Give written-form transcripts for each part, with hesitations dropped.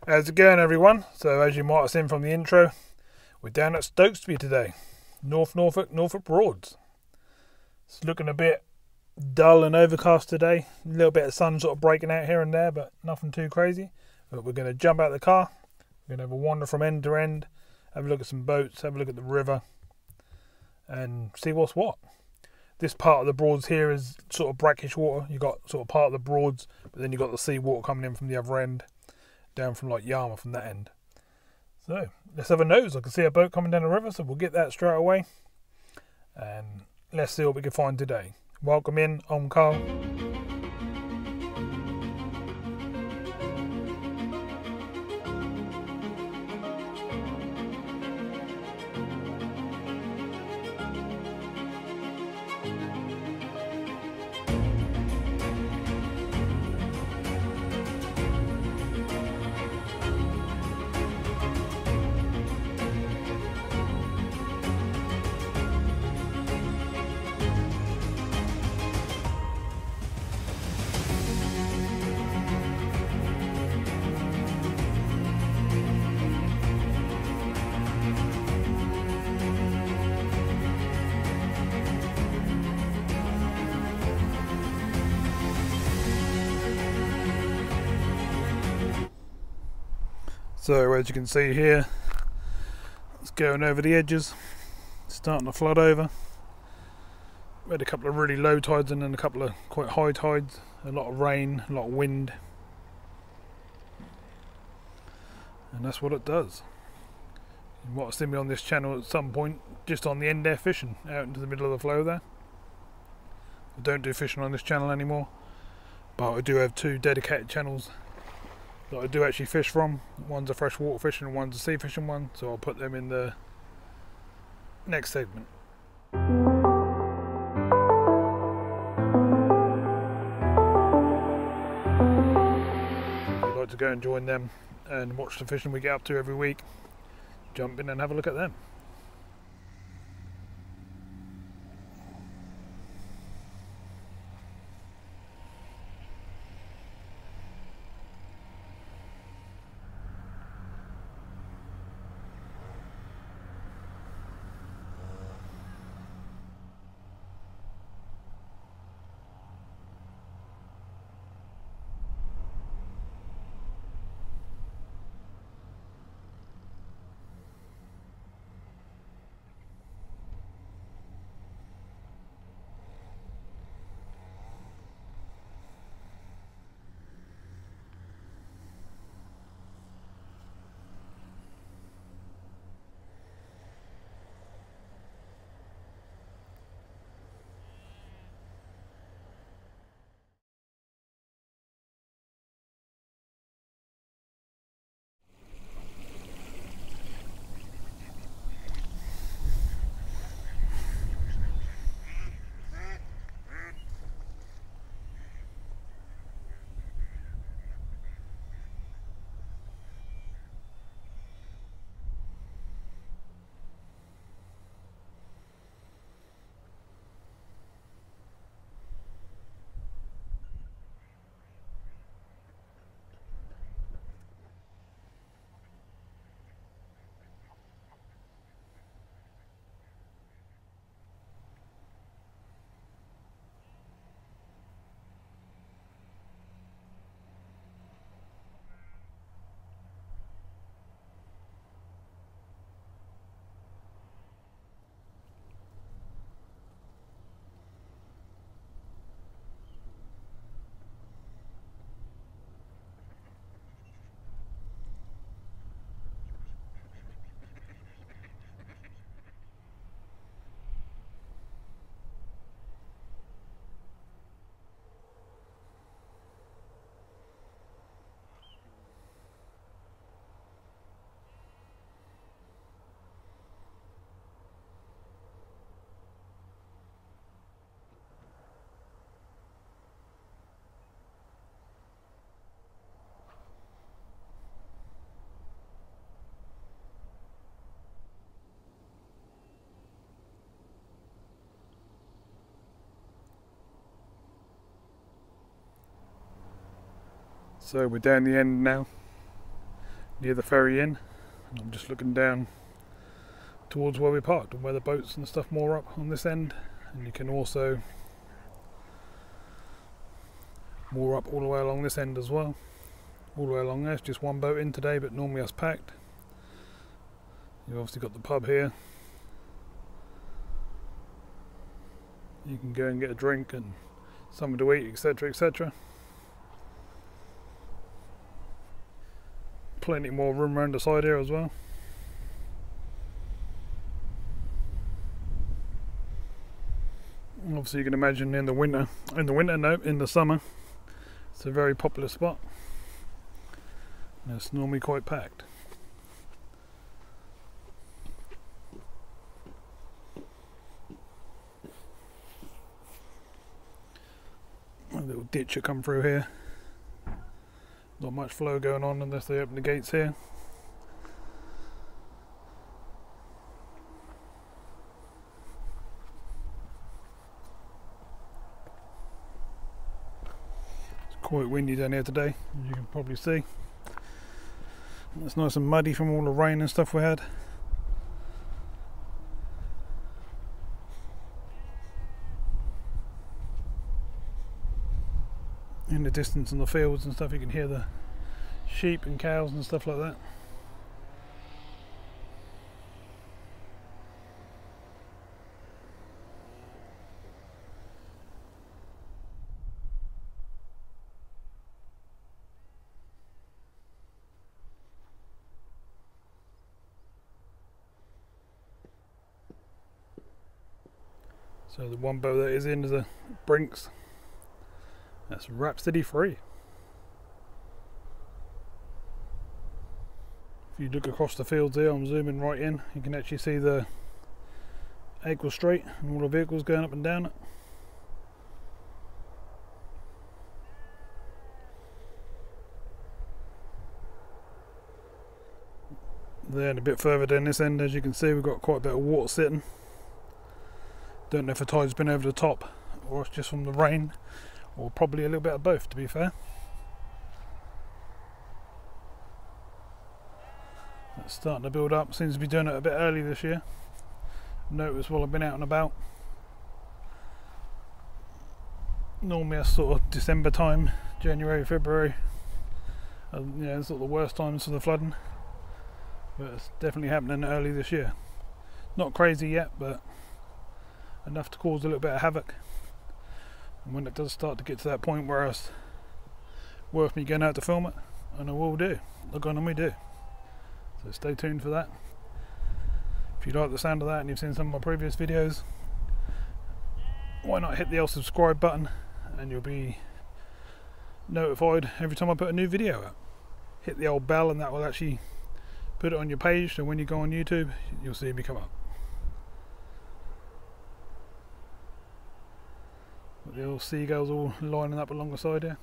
How's it going, everyone? So as you might have seen from the intro, we're down at Stokesby today. Norfolk Broads. It's looking a bit dull and overcast today. A little bit of sun sort of breaking out here and there, but nothing too crazy. But we're going to jump out of the car. We're going to have a wander from end to end, have a look at some boats, have a look at the river, and see what's what. This part of the Broads here is sort of brackish water. You've got sort of part of the Broads, but then you've got the sea water coming in from the other end, down from like Yarmouth from that end. So let's have a nose. I can see a boat coming down the river, so we'll get that straight away. And let's see what we can find today. Welcome in, I'm Carl. So as you can see here, it's going over the edges, starting to flood over. We had a couple of really low tides and then a couple of quite high tides, a lot of rain, a lot of wind. And that's what it does. You might have seen me on this channel at some point, just on the end there fishing, out into the middle of the flow there. I don't do fishing on this channel anymore, but I do have two dedicated channels that I do actually fish from. One's a freshwater fishing and one's a sea fishing one, so I'll put them in the next segment. I'd like to go and join them and watch the fishing we get up to every week. Jump in and have a look at them. So we're down the end now. near the ferry inn. I'm just looking down towards where we parked and where the boats and stuff moor up on this end, and you can also moor up all the way along this end as well. All the way along there, it's just one boat in today, but normally that's packed. You've obviously got the pub here. You can go and get a drink and something to eat, etc, etc. Plenty more room around the side here as well. Obviously you can imagine in the summer, it's a very popular spot. And it's normally quite packed. A little ditch that come through here. Not much flow going on unless they open the gates here. It's quite windy down here today, as you can probably see. It's nice and muddy from all the rain and stuff we had. In the distance in the fields and stuff you can hear the sheep and cows and stuff like that. So the one boat that is in is a Brinks. That's Rhapsody free. If you look across the fields here, I'm zooming right in, you can actually see the Eggle Straight and all the vehicles going up and down it. There and a bit further down this end, as you can see, we've got quite a bit of water sitting. Don't know if the tide's been over the top or it's just from the rain, or probably a little bit of both, to be fair. It's starting to build up, seems to be doing it a bit early this year. Notice while I've been out and about. Normally that's sort of December time, January, February. Yeah, it's sort of the worst times for the flooding. But it's definitely happening early this year. Not crazy yet, but enough to cause a little bit of havoc. And when it does start to get to that point where it's worth me going out to film it, and I will do. Look on, and we do. So stay tuned for that. If you like the sound of that and you've seen some of my previous videos, why not hit the old subscribe button and you'll be notified every time I put a new video out. Hit the old bell and that will actually put it on your page, so when you go on YouTube you'll see me come up. The old seagulls all lining up along the side here.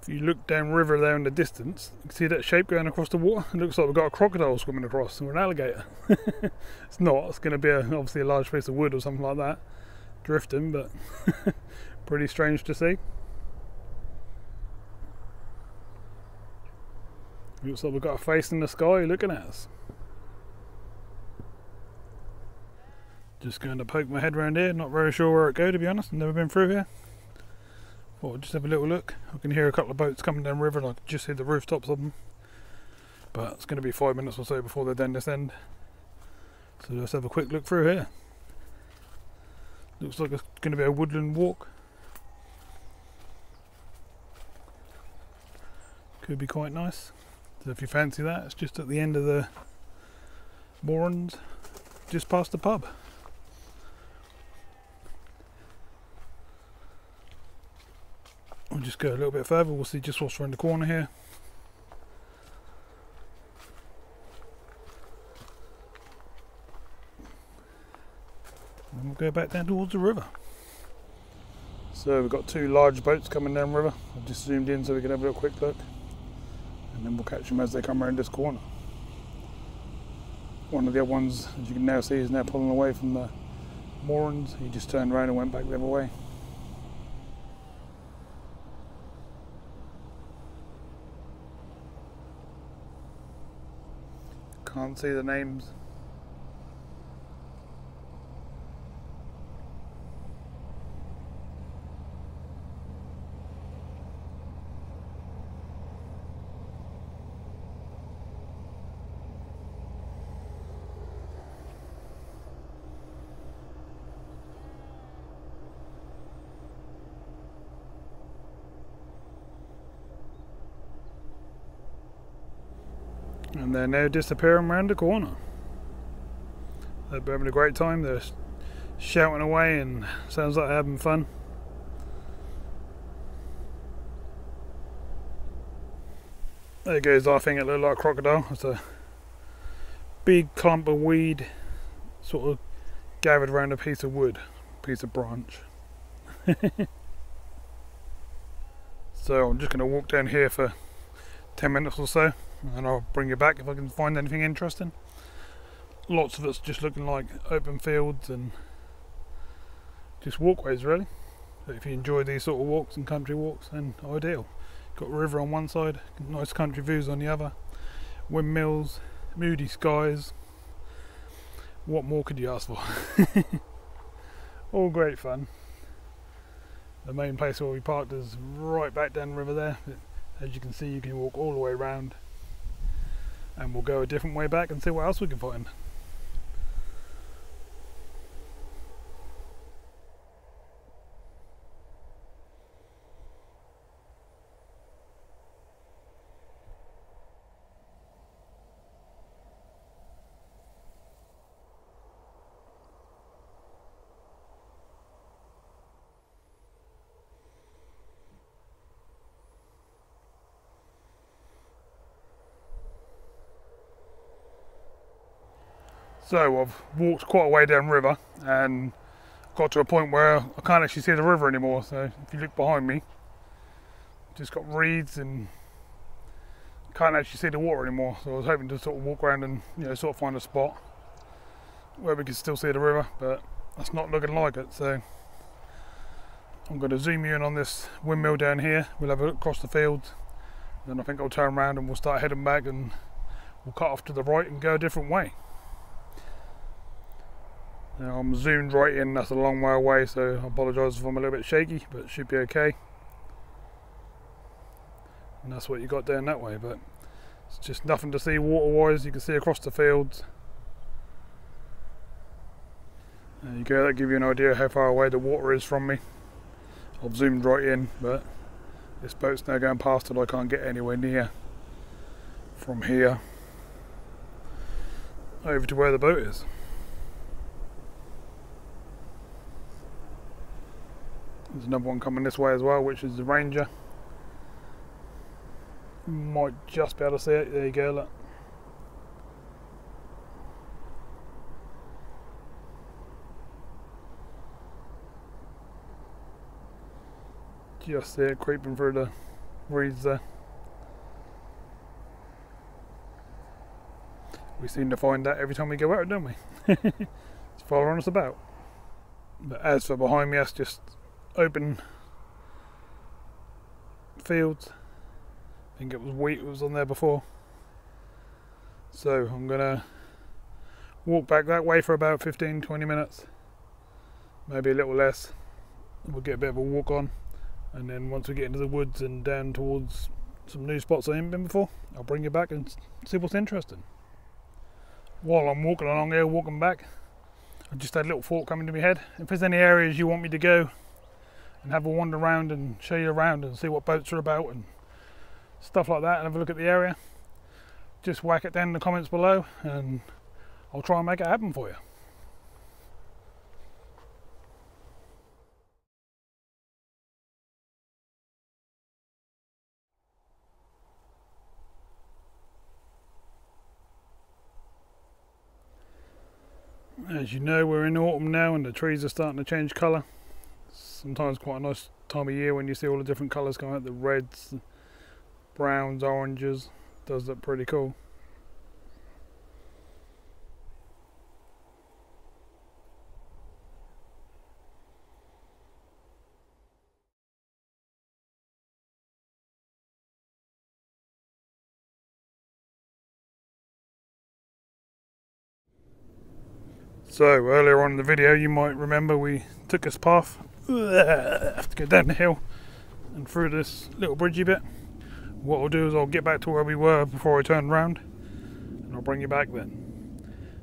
If you look downriver there in the distance, you can see that shape going across the water. It looks like we've got a crocodile swimming across, or an alligator. It's not, it's going to be obviously a large piece of wood or something like that drifting, but pretty strange to see. Looks like we've got a face in the sky looking at us. Just going to poke my head around here, not very sure where it goes, to be honest. I've never been through here. Thought I'd just have a little look. I can hear a couple of boats coming down the river and I can just see the rooftops of them. But it's going to be 5 minutes or so before they're down this end. So let's have a quick look through here. Looks like it's going to be a woodland walk. Could be quite nice. So if you fancy that, it's just at the end of the moorings, just past the pub. We'll just go a little bit further, we'll see just what's around the corner here. And then we'll go back down towards the river. So we've got two large boats coming down the river. I've just zoomed in so we can have a little quick look. And then we'll catch them as they come around this corner. One of the other ones, as you can now see, is now pulling away from the moorings. He just turned around and went back the other way. Can't see the names. And they're now disappearing around the corner. They're having a great time. They're shouting away and sounds like they're having fun. There goes our thing. It looked like a crocodile. It's a big clump of weed sort of gathered around a piece of wood, piece of branch. So I'm just going to walk down here for 10 minutes or so, and I'll bring you back if I can find anything interesting. Lots of it's just looking like open fields and just walkways really. So if you enjoy these sort of walks and country walks, then ideal. Got a river on one side, nice country views on the other, windmills, moody skies. What more could you ask for? All great fun. The main place where we parked is right back down the river there. As you can see, you can walk all the way around, and we'll go a different way back and see what else we can find. So I've walked quite a way down river and got to a point where I can't actually see the river anymore. So if you look behind me, just got reeds and can't actually see the water anymore. So I was hoping to sort of walk around and sort of find a spot where we can still see the river, but that's not looking like it. So I'm going to zoom you in on this windmill down here. We'll have a look across the fields, then I think I'll turn around and we'll start heading back, and we'll cut off to the right and go a different way. Now I'm zoomed right in, that's a long way away, so I apologise if I'm a little bit shaky, but it should be okay. And that's what you got down that way, but it's just nothing to see water wise. You can see across the fields. There you go, that'll give you an idea how far away the water is from me. I've zoomed right in, but this boat's now going past it. I can't get anywhere near from here over to where the boat is. There's another one coming this way as well, which is the Ranger. You might just be able to see it. There you go, look. Just see it creeping through the reeds there. We seem to find that every time we go out, don't we? It's following us about. But as for behind me, that's just open fields. I think it was wheat was on there before. So I'm gonna walk back that way for about 15-20 minutes, maybe a little less. We'll get a bit of a walk on, and then once we get into the woods and down towards some new spots I haven't been before, I'll bring you back and see what's interesting. While I'm walking along here, walking back, I just had a little thought coming to my head. If there's any areas you want me to go and have a wander around and show you around and see what boats are about and stuff like that, and have a look at the area, just whack it down in the comments below and I'll try and make it happen for you. As you know, we're in autumn now and the trees are starting to change colour. Sometimes quite a nice time of year when you see all the different colours coming out, the reds, browns, oranges. Does look pretty cool. So earlier on in the video you might remember we took this path, have to go down the hill and through this little bridgey bit. What I'll do is I'll get back to where we were before I turn around and I'll bring you back then.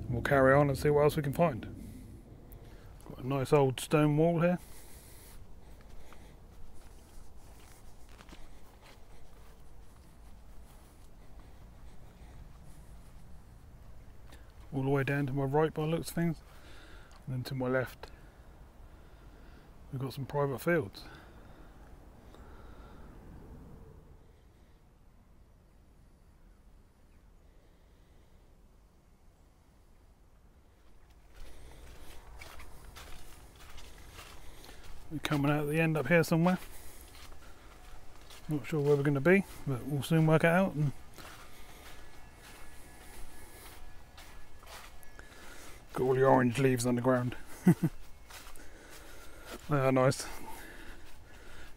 And we'll carry on and see what else we can find. Got a nice old stone wall here. All the way down to my right by the looks of things, and then to my left we've got some private fields. We're coming out at the end up here somewhere. Not sure where we're going to be, but we'll soon work it out. And got all the orange leaves on the ground. They are nice.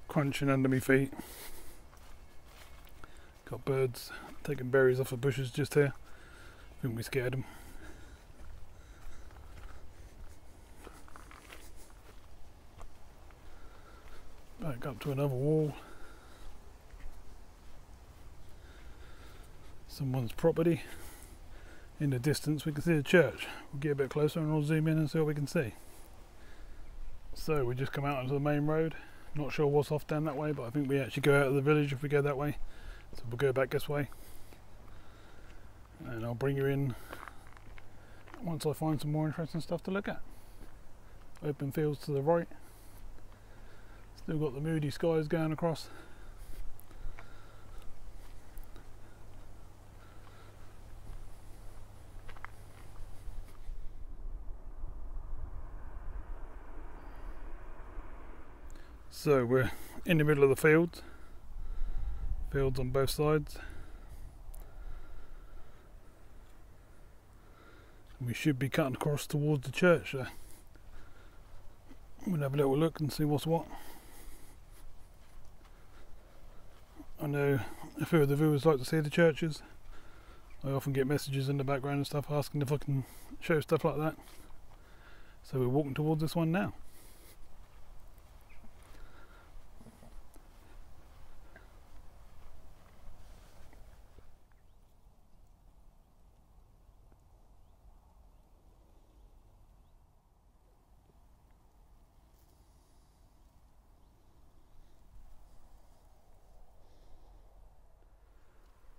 Crunching under my feet. Got birds taking berries off the bushes just here. I think we scared them. Back up to another wall. Someone's property. In the distance we can see the church. We'll get a bit closer and I'll zoom in and see what we can see. So we just come out onto the main road. Not sure what's off down that way, but I think we actually go out of the village if we go that way. So we'll go back this way. And I'll bring you in once I find some more interesting stuff to look at. Open fields to the right. Still got the moody skies going across. So we're in the middle of the fields on both sides. We should be cutting across towards the church there. We'll have a little look and see what's what. I know a few of the viewers like to see the churches. I often get messages in the background and stuff asking if I can show stuff like that. So we're walking towards this one now.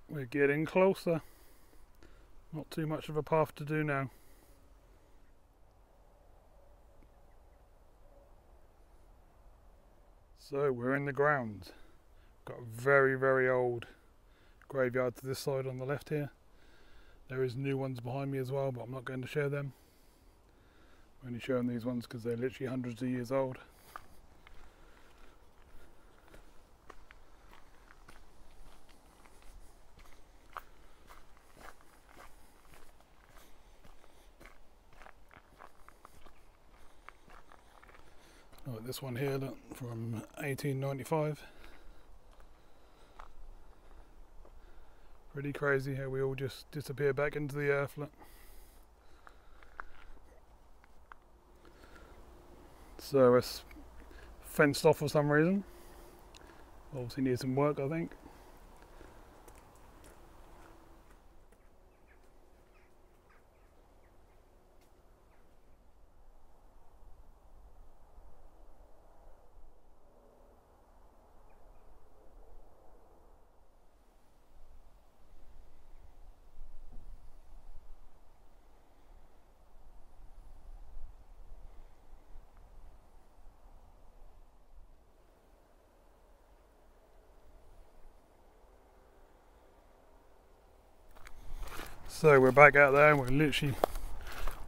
We're getting closer. Not too much of a path to do now. So we're in the grounds. Got a very old graveyard to this side on the left here. There is new ones behind me as well, but I'm not going to show them. I'm only showing these ones because they're literally hundreds of years old. Like this one here, look, from 1895. Pretty crazy how we all just disappear back into the earth. Look. So it's fenced off for some reason. Obviously needs some work, I think. So we're back out there, we're literally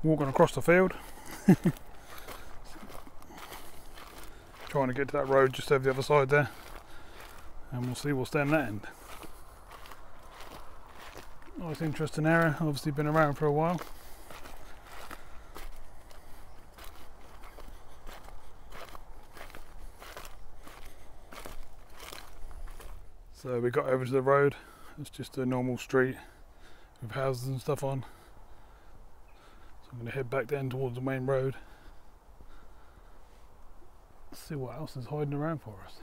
walking across the field. Trying to get to that road just over the other side there. And we'll see what's down that end. Nice interesting area, obviously been around for a while. So we got over to the road. It's just a normal street with houses and stuff on. So I'm going to head back down towards the main road. See what else is hiding around for us.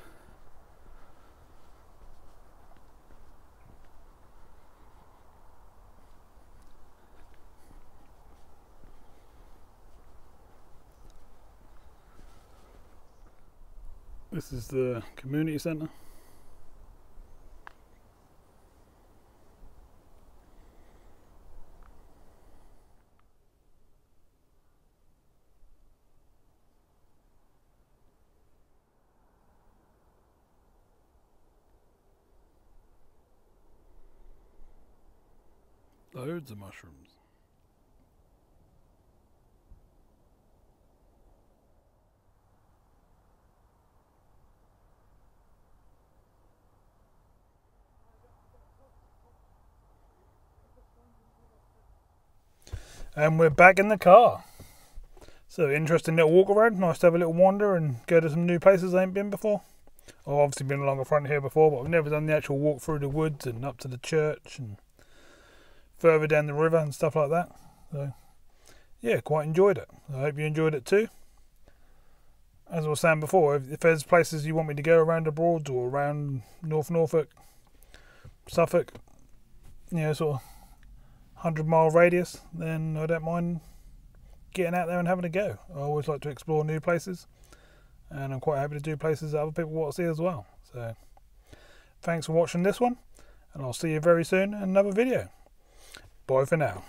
This is the community centre. Loads of mushrooms. And we're back in the car. So interesting little walk around. Nice to have a little wander and go to some new places I ain't been before. I've obviously been along the front here before, but I've never done the actual walk through the woods and up to the church and further down the river and stuff like that. So yeah, quite enjoyed it. I hope you enjoyed it too. As I was saying before, if there's places you want me to go around the Broads or around North Norfolk, Suffolk, you know, sort of 100-mile radius, then I don't mind getting out there and having a go. I always like to explore new places, and I'm quite happy to do places that other people want to see as well. So thanks for watching this one, and I'll see you very soon in another video. Bye for now.